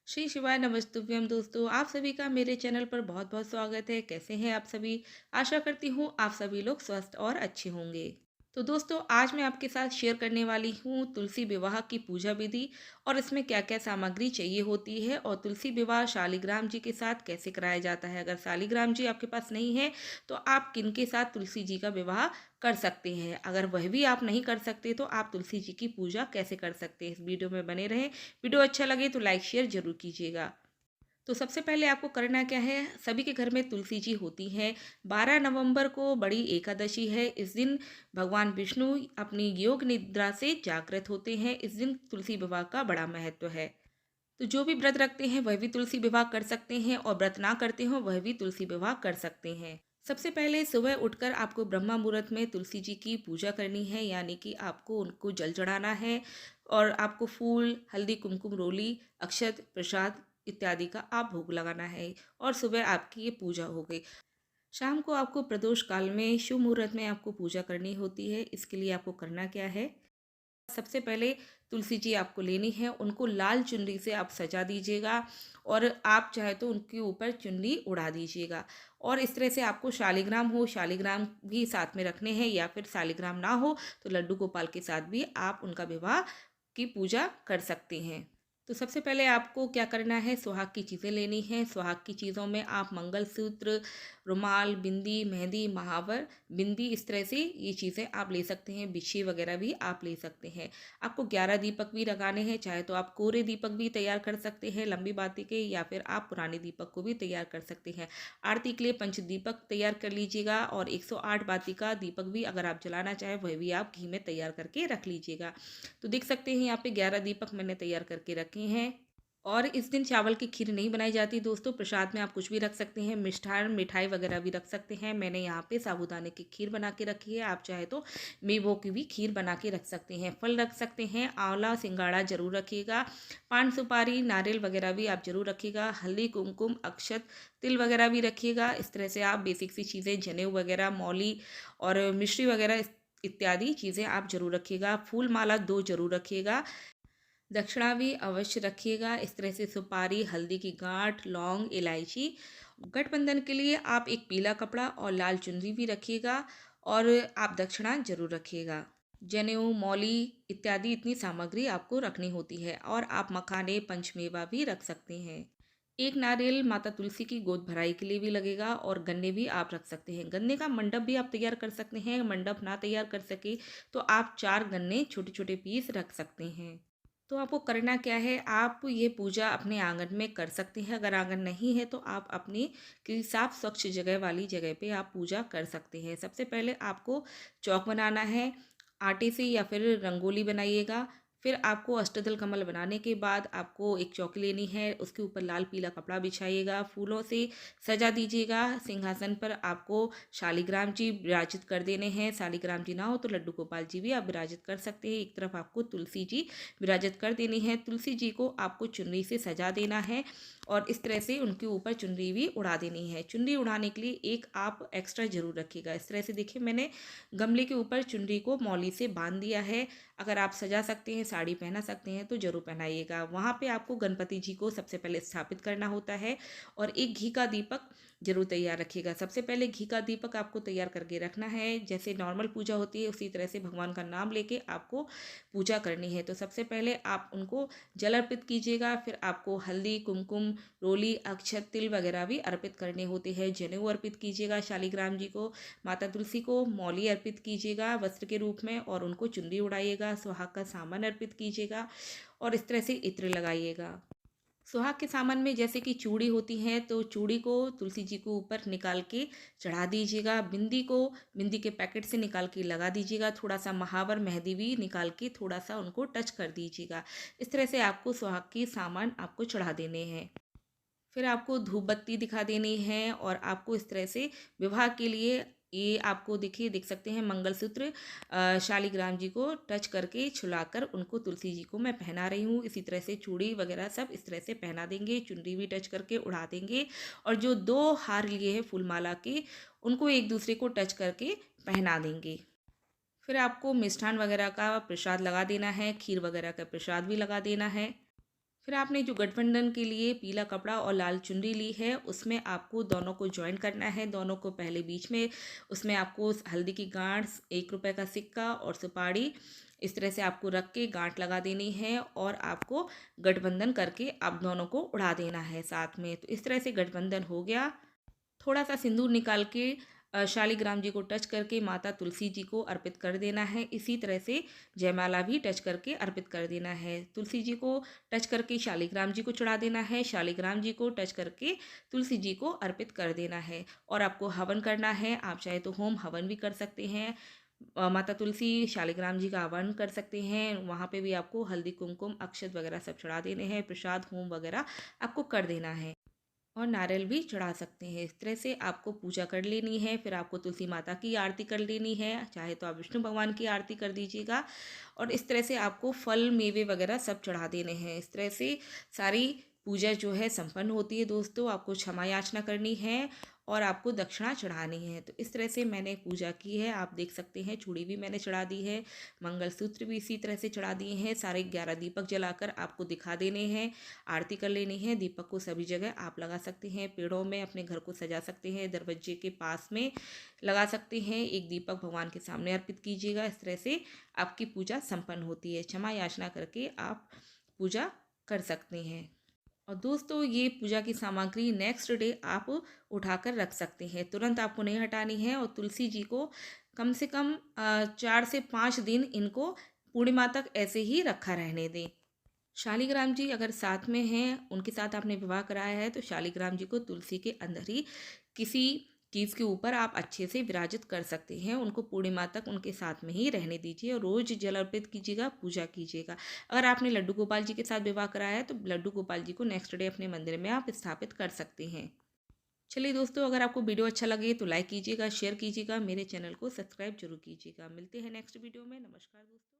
श्री शिवाय नमस्तुभ्यम दोस्तों, आप सभी का मेरे चैनल पर बहुत बहुत स्वागत है। कैसे हैं आप सभी? आशा करती हूँ आप सभी लोग स्वस्थ और अच्छे होंगे। तो दोस्तों, आज मैं आपके साथ शेयर करने वाली हूँ तुलसी विवाह की पूजा विधि और इसमें क्या क्या सामग्री चाहिए होती है और तुलसी विवाह शालिग्राम जी के साथ कैसे कराया जाता है। अगर शालिग्राम जी आपके पास नहीं है तो आप किन के साथ तुलसी जी का विवाह कर सकते हैं। अगर वह भी आप नहीं कर सकते तो आप तुलसी जी की पूजा कैसे कर सकते हैं। इस वीडियो में बने रहें। वीडियो अच्छा लगे तो लाइक शेयर जरूर कीजिएगा। तो सबसे पहले आपको करना क्या है, सभी के घर में तुलसी जी होती हैं। 12 नवंबर को बड़ी एकादशी है। इस दिन भगवान विष्णु अपनी योग निद्रा से जागृत होते हैं। इस दिन तुलसी विवाह का बड़ा महत्व है। तो जो भी व्रत रखते हैं वह भी तुलसी विवाह कर सकते हैं और व्रत ना करते हो वह भी तुलसी विवाह कर सकते हैं। सबसे पहले सुबह उठकर आपको ब्रह्मा मुहूर्त में तुलसी जी की पूजा करनी है, यानी कि आपको उनको जल चढ़ाना है और आपको फूल, हल्दी, कुमकुम, रोली, अक्षत, प्रसाद इत्यादि का आप भोग लगाना है और सुबह आपकी ये पूजा हो गई। शाम को आपको प्रदोष काल में शुभ मुहूर्त में आपको पूजा करनी होती है। इसके लिए आपको करना क्या है, सबसे पहले तुलसी जी आपको लेनी है, उनको लाल चुनरी से आप सजा दीजिएगा और आप चाहे तो उनके ऊपर चुन्नी उड़ा दीजिएगा। और इस तरह से आपको शालिग्राम हो, शालिग्राम भी साथ में रखने हैं या फिर शालिग्राम ना हो तो लड्डू गोपाल के साथ भी आप उनका विवाह की पूजा कर सकते हैं। तो सबसे पहले आपको क्या करना है, सुहाग की चीज़ें लेनी हैं। सुहाग की चीज़ों में आप मंगलसूत्र, रुमाल, बिंदी, मेहंदी, महावर, बिंदी, इस तरह से ये चीज़ें आप ले सकते हैं। बिछी वगैरह भी आप ले सकते हैं। आपको 11 दीपक भी लगाने हैं, चाहे तो आप कोरे दीपक भी तैयार कर सकते हैं लंबी बाती के, या फिर आप पुराने दीपक को भी तैयार कर सकते हैं। आरती के लिए पंच दीपक तैयार कर लीजिएगा और 108 बाती का दीपक भी अगर आप जलाना चाहें वह भी आप घी में तैयार करके रख लीजिएगा। तो देख सकते हैं यहाँ पे 11 दीपक मैंने तैयार करके रखे हैं। और इस दिन चावल की खीर नहीं बनाई जाती दोस्तों, प्रसाद में आप कुछ भी रख सकते हैं, मिष्ठान मिठाई वगैरह भी रख सकते हैं। मैंने यहाँ पे साबूदाने की खीर बना के रखी है, आप चाहे तो मेवों की भी खीर बना के रख सकते हैं। फल रख सकते हैं, आंवला, सिंगाड़ा जरूर रखिएगा। पान सुपारी, नारियल वगैरह भी आप जरूर रखिएगा। हल्दी, कुमकुम, अक्षत, तिल वगैरह भी रखिएगा। इस तरह से आप बेसिक सी चीज़ें, जनेऊ वगैरह, मौली और मिश्री वगैरह इत्यादि चीज़ें आप जरूर रखिएगा। फूल माला 2 जरूर रखिएगा। दक्षिणा भी अवश्य रखिएगा। इस तरह से सुपारी, हल्दी की गांठ, लौंग, इलायची। गठबंधन के लिए आप एक पीला कपड़ा और लाल चुनरी भी रखिएगा और आप दक्षिणा जरूर रखिएगा। जनेऊ, मौली इत्यादि इतनी सामग्री आपको रखनी होती है और आप मखाने, पंचमेवा भी रख सकते हैं। एक नारियल माता तुलसी की गोद भराई के लिए भी लगेगा और गन्ने भी आप रख सकते हैं। गन्ने का मंडप भी आप तैयार कर सकते हैं। मंडप ना तैयार कर सके तो आप 4 गन्ने छोटे छोटे पीस रख सकते हैं। तो आपको करना क्या है, आप ये पूजा अपने आंगन में कर सकते हैं। अगर आंगन नहीं है तो आप अपनी किसी साफ स्वच्छ जगह वाली जगह पे आप पूजा कर सकते हैं। सबसे पहले आपको चौक बनाना है, आटे से या फिर रंगोली बनाइएगा। फिर आपको अष्टदल कमल बनाने के बाद आपको एक चौकी लेनी है, उसके ऊपर लाल पीला कपड़ा बिछाइएगा, फूलों से सजा दीजिएगा। सिंहासन पर आपको शालिग्राम जी विराजित कर देने हैं। शालिग्राम जी ना हो तो लड्डू गोपाल जी भी आप विराजित कर सकते हैं। एक तरफ आपको तुलसी जी विराजित कर देनी है। तुलसी जी को आपको चुनरी से सजा देना है और इस तरह से उनके ऊपर चुनरी भी उड़ा देनी है। चुनरी उड़ाने के लिए एक आप एक्स्ट्रा जरूर रखिएगा। इस तरह से देखिए, मैंने गमले के ऊपर चुनरी को मौली से बांध दिया है। अगर आप सजा सकते हैं, साड़ी पहना सकते हैं तो जरूर पहनाइएगा। वहाँ पे आपको गणपति जी को सबसे पहले स्थापित करना होता है और एक घी का दीपक जरूर तैयार रखिएगा। सबसे पहले घी का दीपक आपको तैयार करके रखना है। जैसे नॉर्मल पूजा होती है उसी तरह से भगवान का नाम लेके आपको पूजा करनी है। तो सबसे पहले आप उनको जल अर्पित कीजिएगा। फिर आपको हल्दी, कुमकुम, रोली, अक्षत, तिल वगैरह भी अर्पित करने होते हैं। जनेऊ अर्पित कीजिएगा शालिग्राम जी को। माता तुलसी को मौली अर्पित कीजिएगा वस्त्र के रूप में और उनको चुनरी उड़ाइएगा। सुहाग का सामान अर्पित कीजिएगा और इस तरह से इत्र लगाइएगा। सुहाग के सामान में जैसे कि चूड़ी होती है तो चूड़ी को तुलसी जी को ऊपर निकाल के चढ़ा दीजिएगा। बिंदी को बिंदी के पैकेट से निकाल के लगा दीजिएगा। थोड़ा सा महावर, मेहंदी भी निकाल के थोड़ा सा उनको टच कर दीजिएगा। इस तरह से आपको सुहाग के सामान आपको चढ़ा देने हैं। फिर आपको धूप बत्ती दिखा देनी है और आपको इस तरह से विवाह के लिए ये आपको देखिए, देख सकते हैं मंगलसूत्र शालिग्राम जी को टच करके छुलाकर उनको तुलसी जी को मैं पहना रही हूँ। इसी तरह से चूड़ी वगैरह सब इस तरह से पहना देंगे, चुनरी भी टच करके उड़ा देंगे और जो 2 हार लिए हैं फूलमाला के उनको एक दूसरे को टच करके पहना देंगे। फिर आपको मिष्ठान वगैरह का प्रसाद लगा देना है, खीर वगैरह का प्रसाद भी लगा देना है। फिर आपने जो गठबंधन के लिए पीला कपड़ा और लाल चुनरी ली है, उसमें आपको दोनों को जॉइन करना है। दोनों को पहले बीच में, उसमें आपको हल्दी की गांठ, 1 रुपए का सिक्का और सुपारी इस तरह से आपको रख के गांठ लगा देनी है और आपको गठबंधन करके आप दोनों को उड़ा देना है साथ में। तो इस तरह से गठबंधन हो गया। थोड़ा सा सिंदूर निकाल के शालिग्राम जी को टच करके माता तुलसी जी को अर्पित कर देना है। इसी तरह से जयमाला भी टच करके अर्पित कर देना है। तुलसी जी को टच करके शालिग्राम जी को चढ़ा देना है, शालिग्राम जी को टच करके तुलसी जी को अर्पित कर देना है। और आपको हवन करना है। आप चाहे तो होम हवन भी कर सकते हैं। माता तुलसी शालिग्राम जी का हवन कर सकते हैं। वहाँ पे भी आपको हल्दी कुमकुम अक्षत वगैरह सब चढ़ा देने हैं। प्रसाद होम वगैरह आपको कर देना है और नारियल भी चढ़ा सकते हैं। इस तरह से आपको पूजा कर लेनी है। फिर आपको तुलसी माता की आरती कर लेनी है, चाहे तो आप विष्णु भगवान की आरती कर दीजिएगा। और इस तरह से आपको फल मेवे वगैरह सब चढ़ा देने हैं। इस तरह से सारी पूजा जो है संपन्न होती है दोस्तों। आपको क्षमा याचना करनी है और आपको दक्षिणा चढ़ानी है। तो इस तरह से मैंने पूजा की है। आप देख सकते हैं चूड़ी भी मैंने चढ़ा दी है, मंगलसूत्र भी इसी तरह से चढ़ा दिए हैं। सारे 11 दीपक जलाकर आपको दिखा देने हैं। आरती कर लेनी है। दीपक को सभी जगह आप लगा सकते हैं, पेड़ों में अपने घर को सजा सकते हैं, दरवाजे के पास में लगा सकते हैं। एक दीपक भगवान के सामने अर्पित कीजिएगा। इस तरह से आपकी पूजा संपन्न होती है। क्षमा याचना करके आप पूजा कर सकते हैं। और दोस्तों ये पूजा की सामग्री नेक्स्ट डे आप उठाकर रख सकते हैं, तुरंत आपको नहीं हटानी है। और तुलसी जी को कम से कम 4 से 5 दिन इनको पूर्णिमा तक ऐसे ही रखा रहने दें। शालिग्राम जी अगर साथ में हैं, उनके साथ आपने विवाह कराया है, तो शालिग्राम जी को तुलसी के अंदर ही किसी चीज़ के ऊपर आप अच्छे से विराजित कर सकते हैं। उनको पूर्णिमा तक उनके साथ में ही रहने दीजिए और रोज़ जल अर्पित कीजिएगा, पूजा कीजिएगा। अगर आपने लड्डू गोपाल जी के साथ विवाह कराया है, तो लड्डू गोपाल जी को नेक्स्ट डे अपने मंदिर में आप स्थापित कर सकते हैं। चलिए दोस्तों, अगर आपको वीडियो अच्छा लगे तो लाइक कीजिएगा, शेयर कीजिएगा, मेरे चैनल को सब्सक्राइब जरूर कीजिएगा। मिलते हैं नेक्स्ट वीडियो में। नमस्कार दोस्तों।